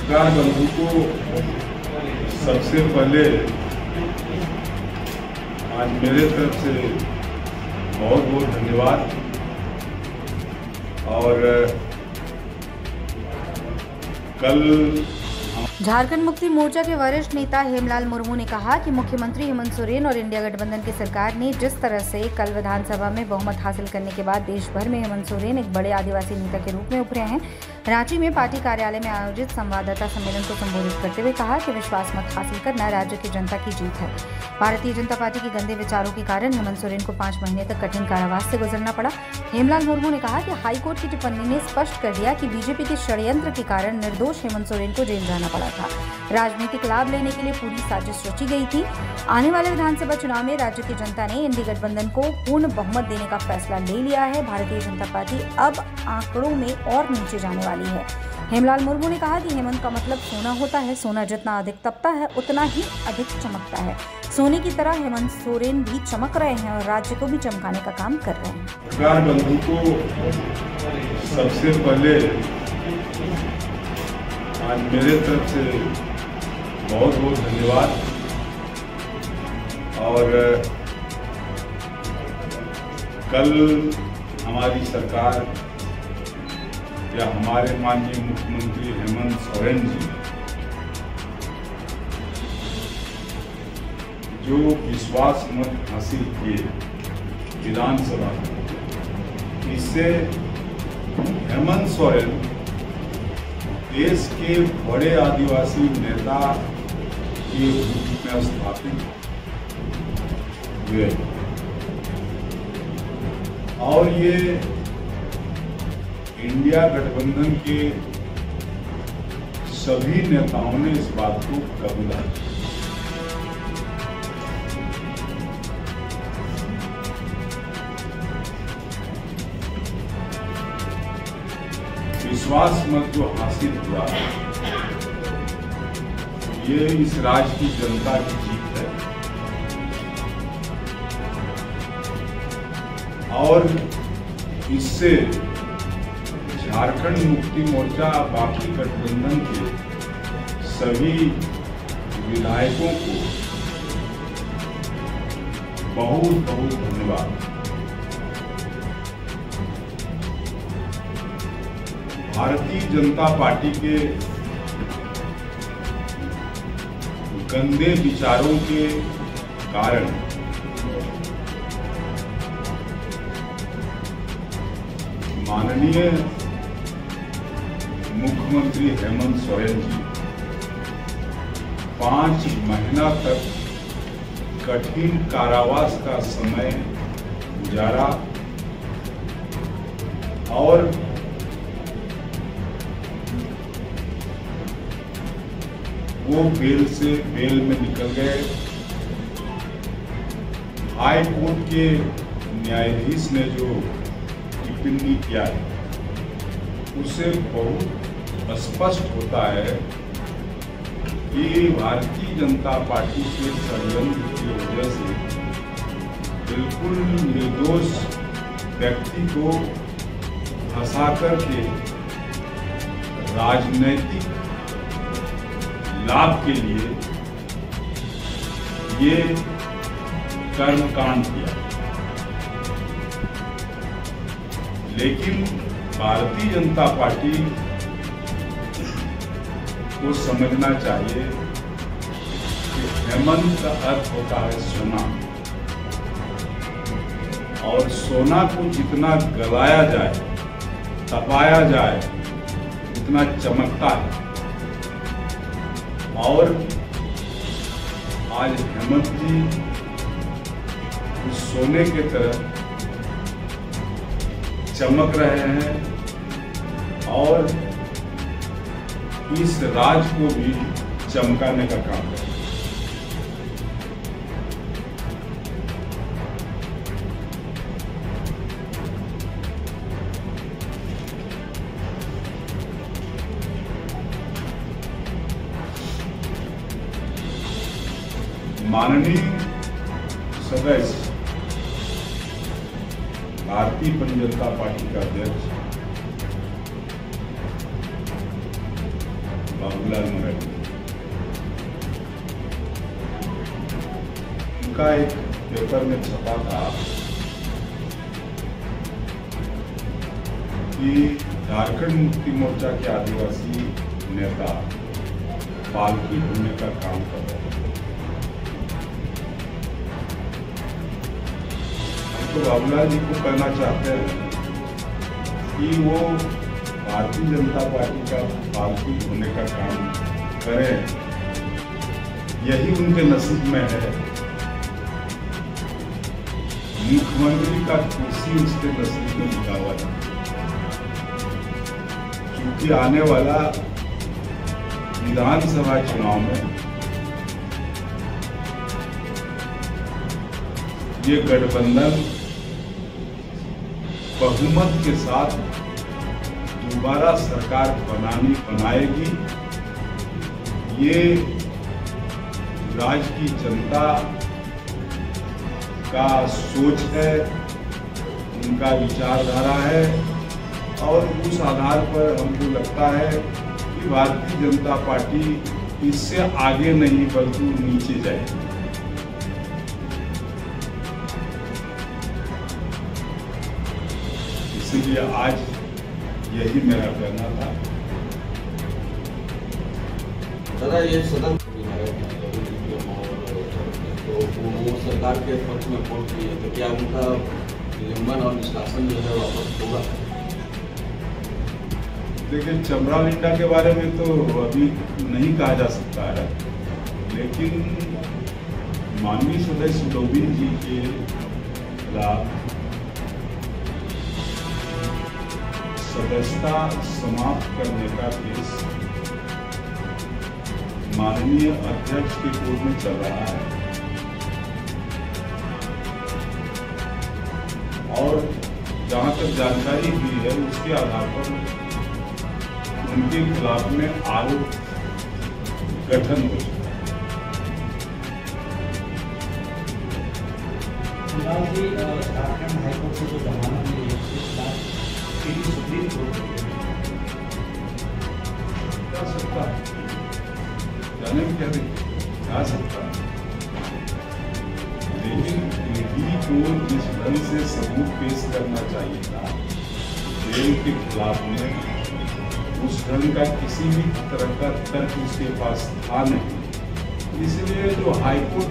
पत्रकार बंधु को सबसे पहले आज मेरे तरफ से बहुत बहुत धन्यवाद। और कल झारखंड मुक्ति मोर्चा के वरिष्ठ नेता हेमलाल मुर्मू ने कहा कि मुख्यमंत्री हेमंत सोरेन और इंडिया गठबंधन की सरकार ने जिस तरह से कल विधानसभा में बहुमत हासिल करने के बाद देश भर में हेमंत सोरेन एक बड़े आदिवासी नेता के रूप में उभरे हैं। रांची में पार्टी कार्यालय में आयोजित संवाददाता सम्मेलन को संबोधित करते हुए कहा कि विश्वास मत हासिल करना राज्य की जनता की जीत है। भारतीय जनता पार्टी के गंदे विचारों के कारण हेमंत सोरेन को 5 महीने तक कठिन कारावास से गुजरना पड़ा। हेमलाल मुर्मू ने कहा कि हाईकोर्ट की टिप्पणी ने स्पष्ट कर दिया कि बीजेपी के षड्यंत्र के कारण निर्दोष हेमंत सोरेन को जेल जाना पड़ा था। राजनीतिक लाभ लेने के लिए पूरी साजिश रची गई थी। आने वाले विधानसभा चुनाव में राज्य की जनता ने इंडी गठबंधन को पूर्ण बहुमत देने का फैसला ले लिया है। भारतीय जनता पार्टी अब आंकड़ों में और नीचे जाने वाली है। हेमलाल मुर्मू ने कहा कि हेमंत का मतलब सोना होता है। सोना जितना अधिक तपता है उतना ही अधिक चमकता है। सोने की तरह हेमंत सोरेन भी चमक रहे हैं और राज्य को भी चमकाने का काम कर रहे हैं। पत्रकार बंधु को सबसे पहले आज मेरे तरफ से बहुत बहुत धन्यवाद। और कल हमारी सरकार या हमारे माननीय मुख्यमंत्री हेमंत सोरेन जी जो विश्वास मत हासिल किए विधानसभा में, इससे हेमंत सोरेन देश के बड़े आदिवासी नेता के रूप में स्थापित हुए और ये इंडिया गठबंधन के सभी नेताओं ने इस बात को कबूला। विश्वास मत जो हासिल हुआ ये इस राज्य की जनता की जीत है और इससे झारखंड मुक्ति मोर्चा बाकी गठबंधन के सभी विधायकों को बहुत बहुत धन्यवाद। भारतीय जनता पार्टी के गंदे विचारों के कारण माननीय मुख्यमंत्री हेमंत सोरेन जी 5 महीना तक कठिन कारावास का समय गुजारा और वो बेल में निकल गए। हाई कोर्ट के न्यायाधीश ने जो टिप्पणी किया है उससे बहुत स्पष्ट होता है कि भारतीय जनता पार्टी के षड्यंत्र की वजह से बिल्कुल निर्दोष व्यक्ति को फंसा करके राजनैतिक लाभ के लिए ये कर्मकांड किया। लेकिन भारतीय जनता पार्टी को समझना चाहिए कि हेमंत का अर्थ होता है सोना और सोना को जितना गलाया जाए तपाया जाए उतना चमकता है। और आज हेमंत जी उस सोने के तरह चमक रहे हैं और इस राज को भी चमकाने का काम कर रहे हैं। माननीय सदस्य भारतीय जनता पार्टी का अध्यक्ष बाबूलाल मरांडी, उनका एक पेपर में छपा था कि झारखंड मुक्ति मोर्चा के आदिवासी नेता पालकी ढूंढने का काम कर रहे हैं। तो बाबूलाल जी को कहना चाहते हैं कि वो भारतीय जनता पार्टी का पालकी ढूंढने का काम करें, यही उनके नसीब में है। मुख्यमंत्री का कुर्सी उसके नसीब में लिखा हुआ है, क्योंकि आने वाला विधानसभा चुनाव में ये गठबंधन बहुमत के साथ दोबारा सरकार बनाएगी। ये राज्य की जनता का सोच है, उनका विचारधारा है, और उस आधार पर हमको लगता है कि भारतीय जनता पार्टी इससे आगे नहीं बल्कि नीचे जाएगी। इसलिए आज यही मेरा कहना था। दादा, ये सदन तो वो सरकार के पक्ष में वोट दिए, तो क्या उनका निलंबन और निष्कासन जो है वापस होगा? देखिए, चमरा लिंडा के बारे में तो अभी नहीं कहा जा सकता है, लेकिन माननीय सदस्य डोबिन जी के खिलाफ सदस्यता समाप्त करने का केस माननीय अध्यक्ष के कोर्ट में चल रहा है, और जहां तक जानकारी दी है उसके आधार पर उनके खिलाफ में आरोप गठन हो चुका है। झारखंड हाईकोर्ट से जो जमानत मिली है उसके खिलाफ सुप्रीम कोर्ट जा सकता है, जाने में क्या दिक्कत, जा सकता है, लेकिन ईडी को जिस ढंग से सबूत पेश करना चाहिए था जेल के खिलाफ में, उस ढंग का किसी भी तरह का तर्क उसके पास था नहीं। इसलिए जो हाईकोर्ट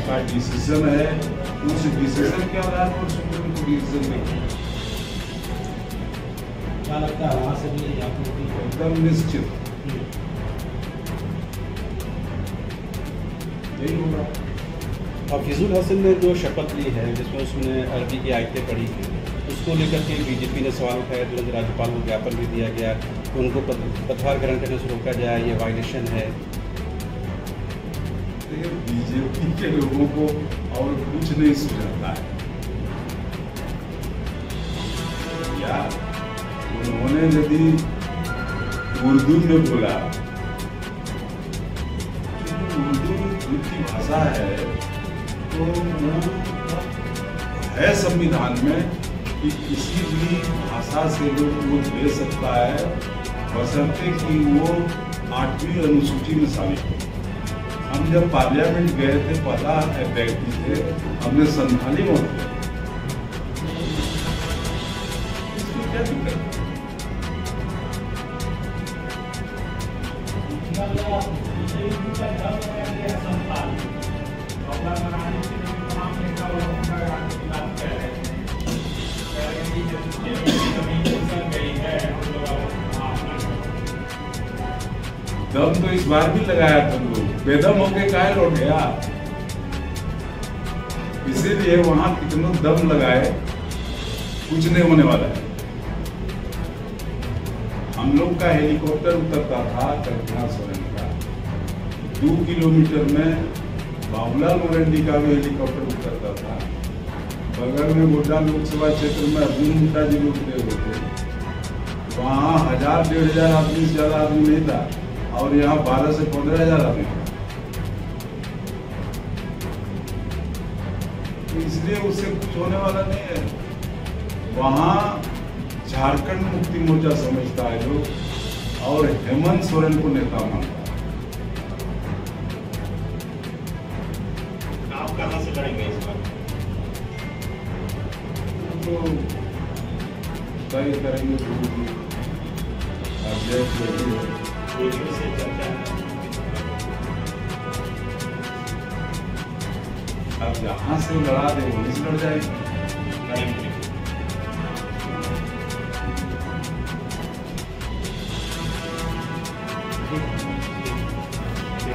का डिसीजन है, उस डिसीजन के आधार पर सुप्रीम कोर्ट डिसीजन लेगी। क्या लगता है वहाँ से भी एकदम निश्चित यही होगा। और फिजुल हसन ने जो शपथ ली है जिसमें उसने अरबी की आयतें पढ़ी हैं, उसको लेकर के बीजेपी ने सवाल उठाया, तुरंत राज्यपाल को ज्ञापन भी दिया गया, उनको पदभार ग्रहण करने से रोका जाए, ये वायलेशन है। बीजेपी के लोगों को और कुछ नहीं सुझाता है। या उन्होंने यदि उर्दू में बोला, उर्दू उनकी भाषा है, तो वो है संविधान में कि किसी भी भाषा से लोग वोट दे सकता है, बशर्ते कि वो 8वीं अनुसूची में शामिल हो। हम जब पार्लियामेंट गए थे, पता है व्यक्ति थे, हमने संथाली में वोट किया। इसमें क्या दिक्कत? दम तो इस बार भी लगाया तुम लोग, बेदम होके काहे लौट गया? इसीलिए वहां कितनों दम लगाए, कुछ नहीं होने वाला है। हम लोग का हेलीकॉप्टर उतरता था कल्पना सोरेन का, 2 किलोमीटर में बाबूलाल मरांडी का भी हेलीकॉप्टर उतरता था। बगल में गोड्डा लोकसभा क्षेत्र में अर्जुन मुंडा जी लोग गए होते, वहाँ 1000-1500 आदमी से ज्यादा आदमी नहीं था, और यहाँ 12 से 15,000 आदमी था। तो इसलिए उससे कुछ होने वाला नहीं है। वहाँ झारखंड मुक्ति मोर्चा समझता है लोग और हेमंत सोरेन को नेता मानता है। आप कहां से लड़ेंगे इस बार? तो तय करेंगे अध्यक्ष यही है। रेडियो से चर्चा है। अब जहाँ से लड़ा दे वहीं से लड़ जाएगी।